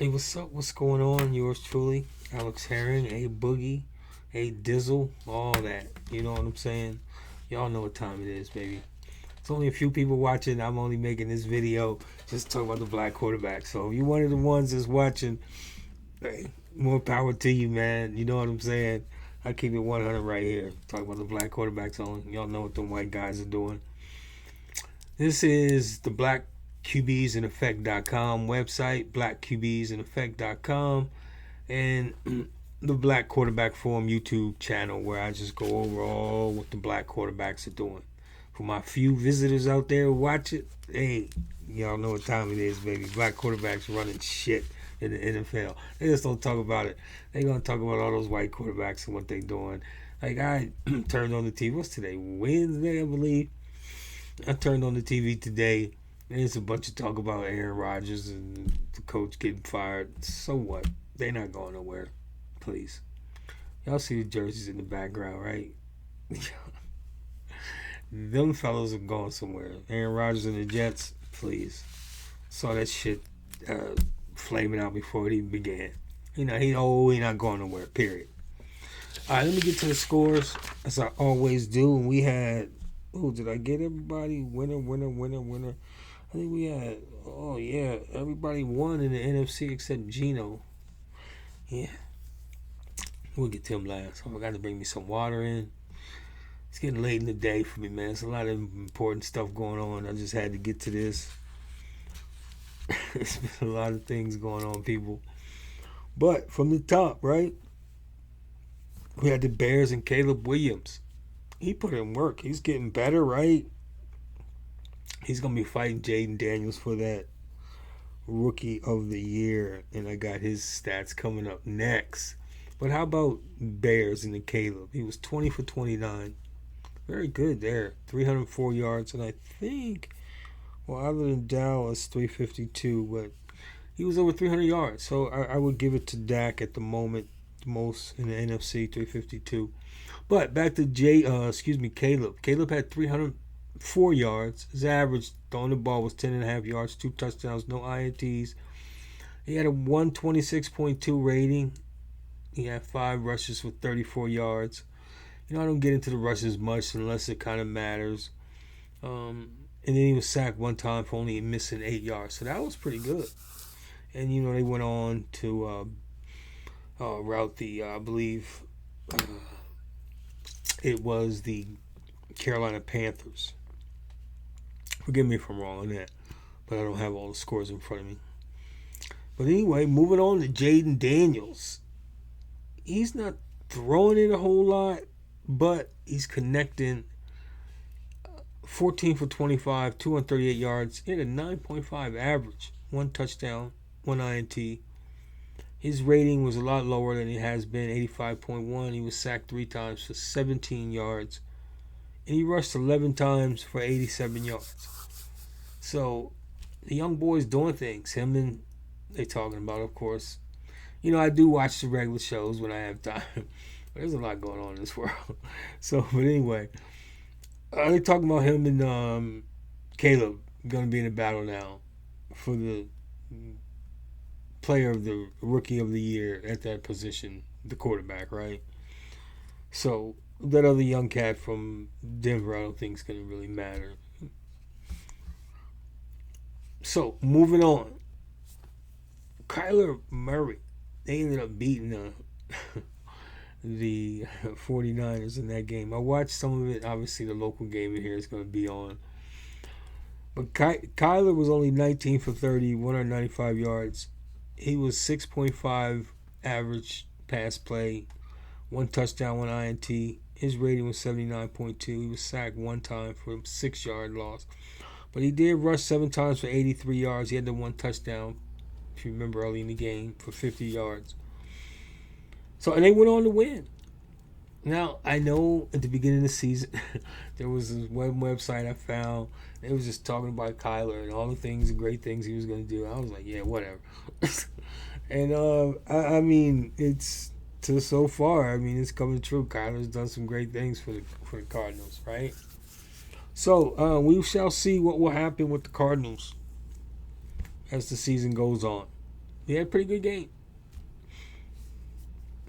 Hey, what's up? What's going on? Yours truly, Alex Herring, A Boogie, A Dizzle, all that. You know what I'm saying? Y'all know what time it is, baby. It's only a few people watching. I'm only making this video just to talk about the black quarterback. So if you're one of the ones that's watching, hey, more power to you, man. You know what I'm saying? I keep it 100 right here. Talk about the black quarterbacks only. Y'all know what the white guys are doing. This is the Black QBs in Effect.com website, blackqbsineffect.com, and the Black Quarterback Forum YouTube channel, where I just go over all what the black quarterbacks are doing. For my few visitors out there who watch it, hey, y'all know what time it is, baby. Black quarterbacks running shit in the NFL. They just don't talk about it. They gonna talk about all those white quarterbacks and what they doing. Like, I turned on the TV. What's today? Wednesday, I believe. I turned on the TV today, and it's a bunch of talk about Aaron Rodgers and the coach getting fired. So what? They're not going nowhere. Please. Y'all see the jerseys in the background, right? Them fellows are going somewhere. Aaron Rodgers and the Jets, please. Saw that shit uh, flaming out before it even began. He not going nowhere, period. All right, let me get to the scores, as I always do. And we had, oh, did I get everybody? Winner, winner, winner, winner. I think we had, oh yeah, everybody won in the NFC except Gino. Yeah, we'll get to him last. I got to bring me some water in. It's getting late in the day for me, man. There's a lot of important stuff going on. I just had to get to this. There's been a lot of things going on, people. But from the top, right? We had the Bears and Caleb Williams. He put in work. He's getting better, right? He's going to be fighting Jaden Daniels for that Rookie of the Year. And I got his stats coming up next. But how about Bears and the Caleb? He was 20 for 29. Very good there. 304 yards. And I think, well, other than Dallas, 352. But he was over 300 yards. So I would give it to Dak at the moment. The most in the NFC, 352. But back to Caleb. Caleb had 304 yards. His average throwing the ball was 10.5 yards, 2 touchdowns, no INTs. He had a 126.2 rating. He had 5 rushes for 34 yards. I don't get into the rushes much unless it kind of matters. And then he was sacked one time for only missing 8 yards. So that was pretty good. And, they went on to route the, I believe, it was the Carolina Panthers. Forgive me if I'm wrong on that, but I don't have all the scores in front of me. But anyway, moving on to Jaden Daniels. He's not throwing it a whole lot, but he's connecting. 14 for 25, 238 yards. He had a 9.5 average, 1 touchdown, 1 INT. His rating was a lot lower than it has been, 85.1. He was sacked 3 times for 17 yards. And he rushed 11 times for 87 yards. So, the young boy's doing things. Him and they talking about, of course. I do watch the regular shows when I have time. But there's a lot going on in this world. So, but anyway. They talking about him and Caleb going to be in a battle now for the player of the Rookie of the Year at that position, the quarterback, right? So that other young cat from Denver, I don't think is going to really matter. So moving on, Kyler Murray, they ended up beating the 49ers in that game. I watched some of it. Obviously, the local game in here is going to be on. But Kyler was only 19 for 30, 195 yards. He was 6.5 average pass play, 1 touchdown, 1 INT. His rating was 79.2. He was sacked 1 time for a 6-yard loss. But he did rush 7 times for 83 yards. He had the 1 touchdown, if you remember, early in the game for 50 yards. So, and they went on to win. Now, I know at the beginning of the season, there was this website I found. It was just talking about Kyler and all the things, the great things he was going to do. I was like, yeah, whatever. And, I mean, it's, so far, I mean, it's coming true. Kyler's done some great things for the Cardinals, right? So, we shall see what will happen with the Cardinals as the season goes on. He had a pretty good game.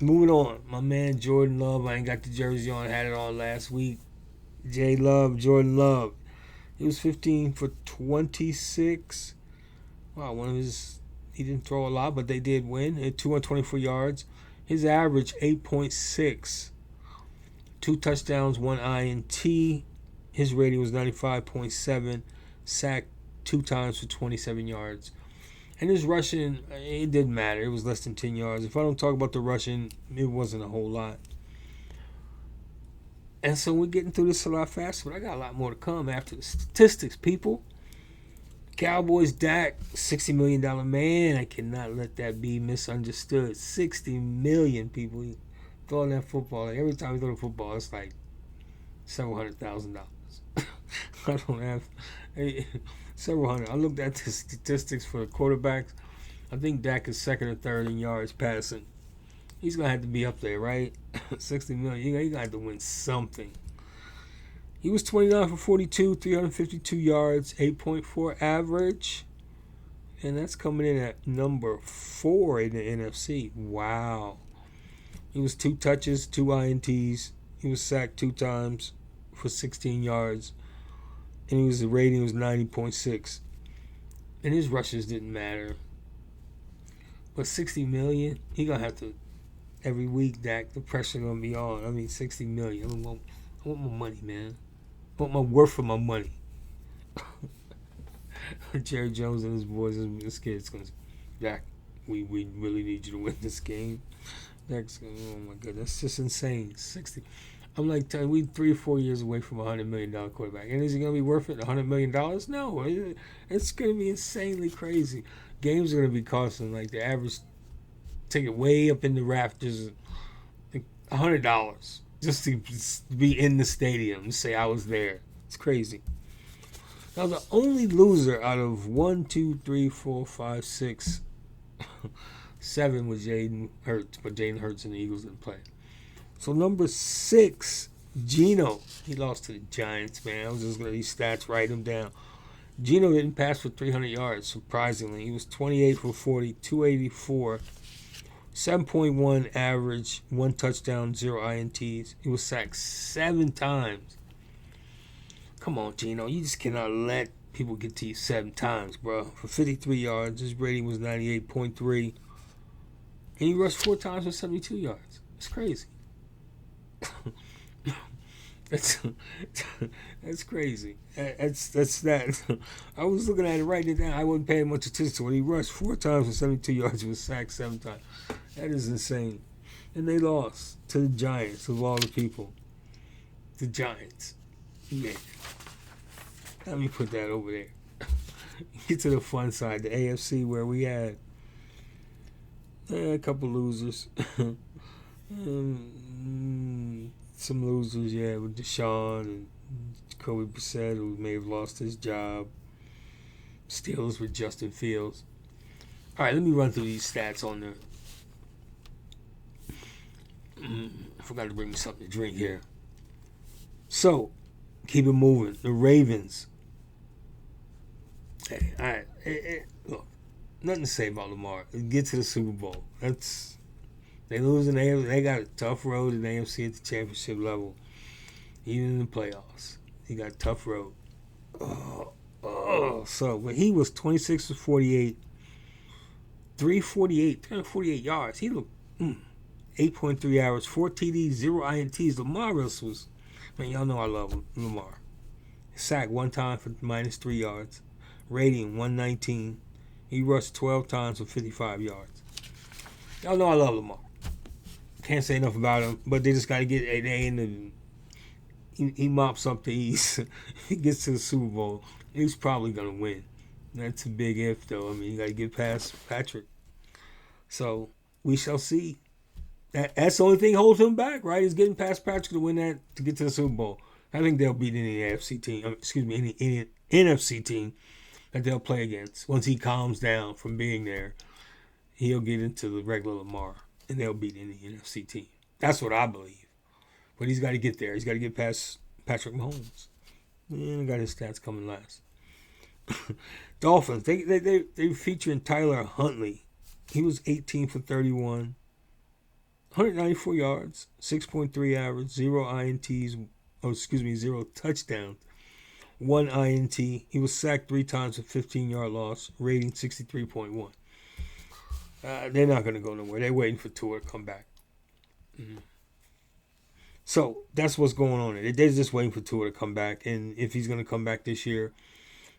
Moving on, my man Jordan Love. I ain't got the jersey on. Had it on last week. J Love, Jordan Love. He was 15 for 26. Wow, one of his. He didn't throw a lot, but they did win. At 224 yards. His average 8.6. 2 touchdowns, 1 INT. His rating was 95.7. Sacked 2 times for 27 yards. And his rushing, it didn't matter. It was less than 10 yards. If I don't talk about the rushing, it wasn't a whole lot. And so we're getting through this a lot faster, but I got a lot more to come after the statistics, people. Cowboys Dak, $60 million man. I cannot let that be misunderstood. $60 million, people throwing that football. Like every time you throw the football, it's like several $100,000. I don't have several hundred. I looked at the statistics for the quarterbacks. I think Dak is second or third in yards passing. He's gonna have to be up there, right? 60 million. He's gonna have to win something. He was 29 for 42, 352 yards, 8.4 average, and that's coming in at number 4 in the NFC. Wow. He was 2 touches, 2 INTs. He was sacked 2 times for 16 yards, and the rating was 90.6. And his rushes didn't matter. But 60 million, he gonna have to every week. Dak, the pressure gonna be on. I mean, 60 million. I want my money, man. I want my worth for my money. Jerry Jones and his boys, his kids, gonna say, Dak, we really need you to win this game. Dak's gonna, oh my god, that's just insane. 60. I'm like, we 3 or 4 years away from $100 million quarterback. And is he going to be worth it? $100 million? No. It's going to be insanely crazy. Games are going to be costing like the average ticket way up in the rafters, like $100 just to be in the stadium and say I was there. It's crazy. Now, the only loser out of 1, 2, 3, 4, 5, 6, 7 was Jalen Hurts, but Jalen Hurts and the Eagles didn't play. So number 6, Geno. He lost to the Giants, man. I was just going to these stats, write them down. Geno didn't pass for 300 yards, surprisingly. He was 28 for 40, 284, 7.1 average, 1 touchdown, 0 INTs. He was sacked 7 times. Come on, Geno. You just cannot let people get to you 7 times, bro. For 53 yards, his rating was 98.3. And he rushed 4 times for 72 yards. It's crazy. That's crazy. That's that. I was looking at it, writing it down. I wasn't paying much attention to it. He rushed 4 times for 72 yards. He was sacked 7 times. That is insane. And they lost to the Giants, of all the people. The Giants. Yeah. Let me put that over there. Get to the fun side, the AFC, where we had a couple losers. Some losers, yeah, with Deshaun and Jacoby Brissett, who may have lost his job. Steelers with Justin Fields. All right, let me run through these stats on there. I forgot to bring me something to drink here. So, keep it moving. The Ravens. Hey, all right. Look, nothing to say about Lamar. Get to the Super Bowl. They lose in the AFC. They got a tough road in the AFC at the championship level. Even in the playoffs. He got a tough road. So, when he was 26 for 48, 348 yards. He looked 8.3 average, 4 TDs, 0 INTs. Lamar was, man, y'all know I love Lamar. Sacked 1 time for -3 yards. Rating 119. He rushed 12 times for 55 yards. Y'all know I love Lamar. Can't say enough about him, but they just got to get an A in the. He mops up the East. He gets to the Super Bowl. He's probably going to win. That's a big if, though. I mean, you got to get past Patrick. So, we shall see. That's the only thing holding him back, right? Is getting past Patrick to win that, to get to the Super Bowl. I think they'll beat any AFC team. Any NFC team that they'll play against. Once he calms down from being there, he'll get into the regular Lamar, and they'll beat any NFC team. That's what I believe. But he's got to get there. He's got to get past Patrick Mahomes. And got his stats coming last. Dolphins. They're featuring Tyler Huntley. He was 18 for 31, 194 yards, 6.3 average, 0 INTs, zero touchdowns, 1 INT. He was sacked 3 times for 15-yard loss, rating 63.1. They're not going to go nowhere. They're waiting for Tua to come back. Mm-hmm. So that's what's going on. They're just waiting for Tua to come back. And if he's going to come back this year,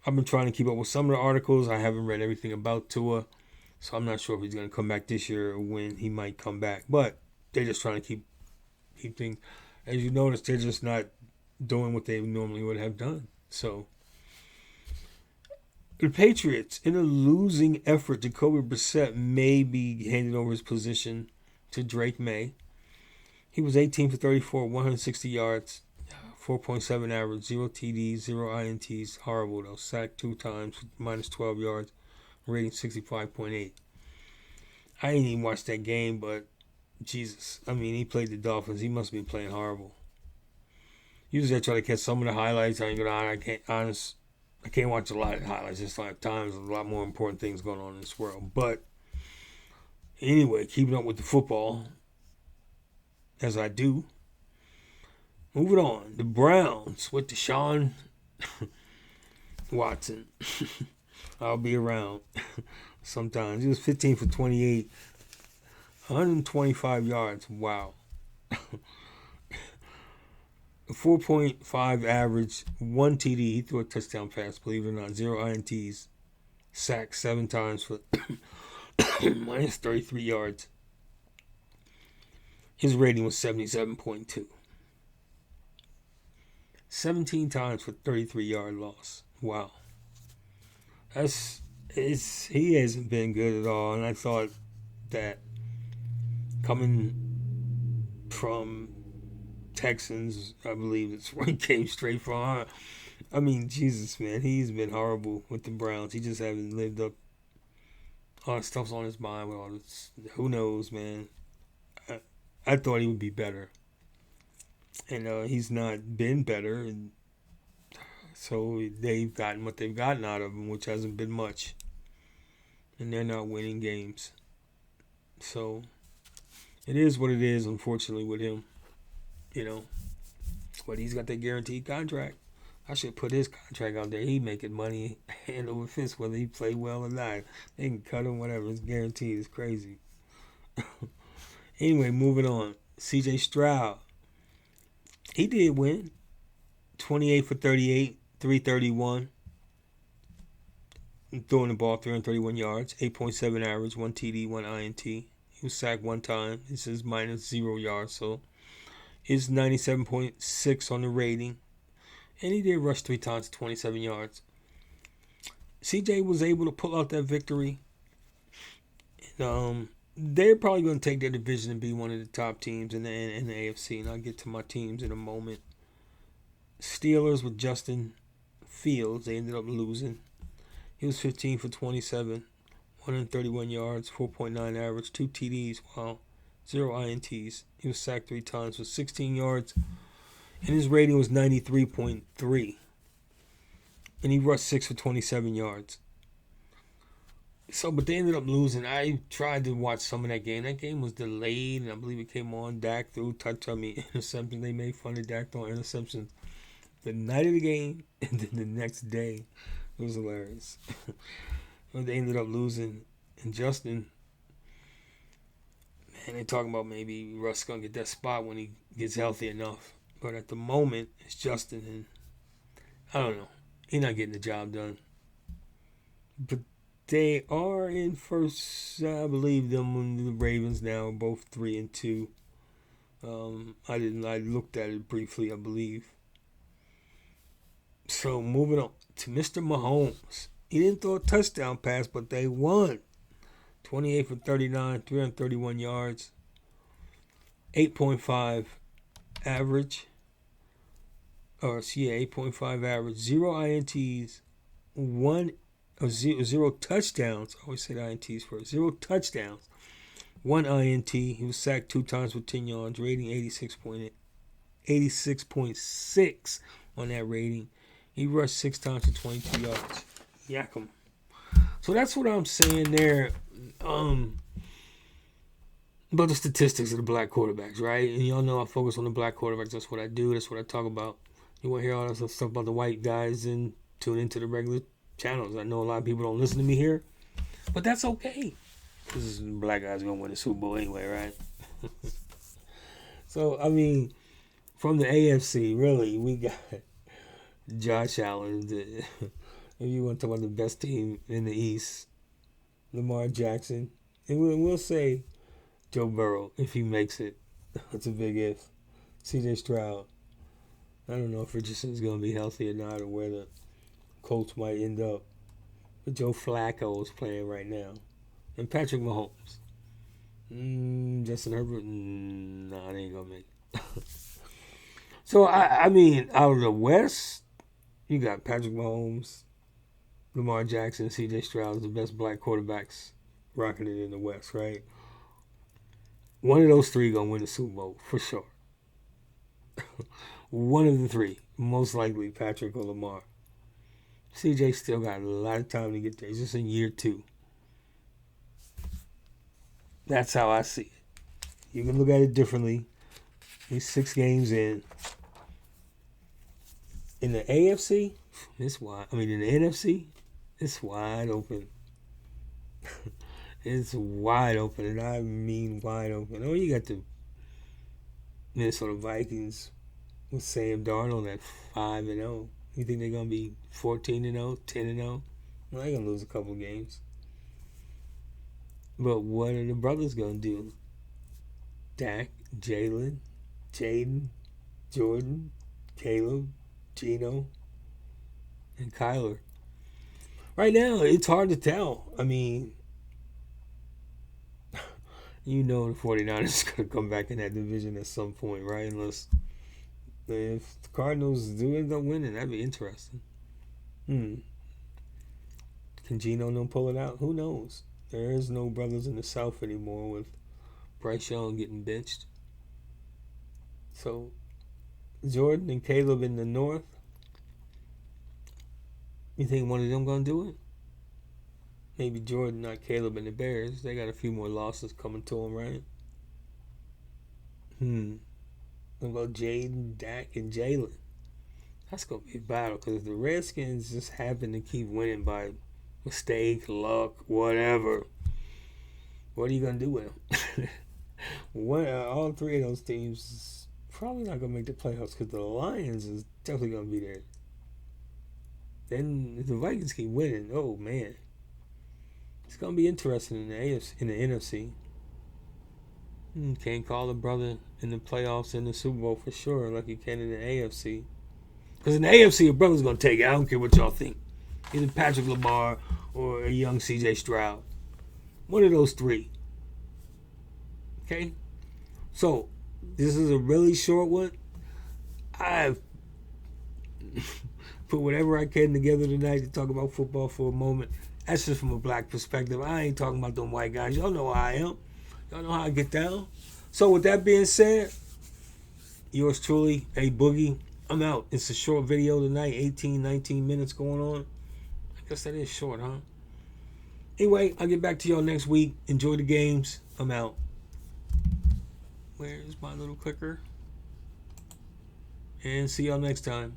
I've been trying to keep up with some of the articles. I haven't read everything about Tua. So I'm not sure if he's going to come back this year or when he might come back. But they're just trying to keep things. As you notice, they're just not doing what they normally would have done. So the Patriots, in a losing effort, Jacoby Brissett may be handing over his position to Drake May. He was 18 for 34, 160 yards, 4.7 average, 0 TDs, 0 INTs. Horrible, though. Sacked 2 times, minus 12 yards, rating 65.8. I didn't even watch that game, but Jesus. I mean, he played the Dolphins. He must have been playing horrible. Usually I try to catch some of the highlights. I can't watch a lot of highlights. It's like times a lot more important things going on in this world. But anyway, keeping up with the football, as I do. Moving on. The Browns with Deshaun Watson. I'll be around sometimes. He was 15 for 28, 125 yards. Wow. 4.5 average, 1 TD. He threw a touchdown pass, believe it or not. 0 INTs. Sacked 7 times for minus 33 yards. His rating was 77.2. 17 times for 33-yard loss. Wow. He hasn't been good at all. And I thought that coming from Texans, I believe it's where he came straight from. I mean, Jesus, man, he's been horrible with the Browns. He just hasn't lived up. All that stuff's on his mind. With all this, who knows, man? I thought he would be better, and he's not been better, and so they've gotten what they've gotten out of him, which hasn't been much, and they're not winning games. So it is what it is, unfortunately, with him. But he's got that guaranteed contract. I should put his contract out there. He making money hand over fist whether he play well or not. They can cut him, whatever. It's guaranteed. It's crazy. Anyway, moving on. C.J. Stroud. He did win. 28 for 38, 331. Throwing the ball 331 yards, 8.7 average, 1 TD, 1 INT. He was sacked 1 time. This is minus 0 yards, so it's 97.6 on the rating. And he did rush 3 times, 27 yards. CJ was able to pull out that victory. And, they're probably going to take their division and be one of the top teams in the AFC. And I'll get to my teams in a moment. Steelers with Justin Fields. They ended up losing. He was 15 for 27. 131 yards. 4.9 average. 2 TDs. Wow. 0 INTs. He was sacked 3 times for 16 yards. And his rating was 93.3. And he rushed 6 for 27 yards. But they ended up losing. I tried to watch some of that game. That game was delayed, and I believe it came on. Dak threw interception. They made fun of Dak throwing interceptions the night of the game, and then the next day. It was hilarious. But they ended up losing. And Justin, man, they're talking about maybe Russ going to get that spot when he gets healthy enough. But at the moment, it's Justin, and I don't know. He's not getting the job done. But they are in first, I believe, them and the Ravens now are both 3-2. I looked at it briefly, I believe. So moving on to Mr. Mahomes. He didn't throw a touchdown pass, but they won. 28 for 39, 331 yards, 8.5 average. 8.5 average, 0 INTs, 0 touchdowns. I always say the INTs first. 0 touchdowns, 1 INT. He was sacked 2 times for 10 yards, rating 86.6 on that rating. He rushed 6 times for 22 yards. Yak him. So that's what I'm saying there. But the statistics of the black quarterbacks, right? And y'all know I focus on the black quarterbacks. That's what I do. That's what I talk about. You want to hear all that stuff about the white guys, and tune into the regular channels. I know a lot of people don't listen to me here, but that's okay. Because black guys are going to win the Super Bowl anyway, right? So, I mean, from the AFC, really, we got Josh Allen. If you want to talk about the best team in the East, Lamar Jackson. And we'll say Joe Burrow, if he makes it. That's a big if. CJ Stroud. I don't know if Richardson's going to be healthy or not, or where the Colts might end up. But Joe Flacco is playing right now. And Patrick Mahomes. Justin Herbert, nah, they ain't going to make it. So, I mean, out of the West, you got Patrick Mahomes, Lamar Jackson, CJ Stroud is the best black quarterbacks rocking it in the West, right? One of those three going to win the Super Bowl, for sure. One of the three, most likely Patrick or Lamar. CJ still got a lot of time to get there. He's just in year 2. That's how I see it. You can look at it differently. He's 6 games in. In the AFC, it's wide. I mean, in the NFC, it's wide open. It's wide open, and I mean wide open. Oh, you got the Minnesota Vikings with Sam Darnold at 5-0. You think they're gonna be 14-0, 10-0? Well, they're gonna lose a couple games. But what are the brothers gonna do? Dak, Jalen, Jaden, Jordan, Caleb, Gino, and Kyler. Right now, it's hard to tell. I mean, you know the 49ers are going to come back in that division at some point, right? Unless if the Cardinals do end up winning, that'd be interesting. Can Gino pull it out? Who knows? There is no brothers in the South anymore with Bryce Young getting benched. So, Jordan and Caleb in the North. You think one of them going to do it? Maybe Jordan, not Caleb and the Bears. They got a few more losses coming to them, right? What about Jaden, Dak, and Jalen? That's going to be a battle because the Redskins just happen to keep winning by mistake, luck, whatever. What are you going to do with them? All 3 of those teams is probably not going to make the playoffs because the Lions is definitely going to be there. Then if the Vikings keep winning, oh man, it's gonna be interesting in the AFC, in the NFC. Can't call a brother in the playoffs in the Super Bowl for sure, like you can in the AFC. Because in the AFC, a brother's gonna take it. I don't care what y'all think. Either Patrick Lamar or a young CJ Stroud. One of those 3. Okay, so this is a really short one. I've put whatever I can together tonight to talk about football for a moment. That's just from a black perspective. I ain't talking about them white guys. Y'all know how I am. Y'all know how I get down. So with that being said, yours truly, A Boogie. I'm out. It's a short video tonight, 18, 19 minutes going on. I guess that is short, huh? Anyway, I'll get back to y'all next week. Enjoy the games. I'm out. Where's my little clicker? And see y'all next time.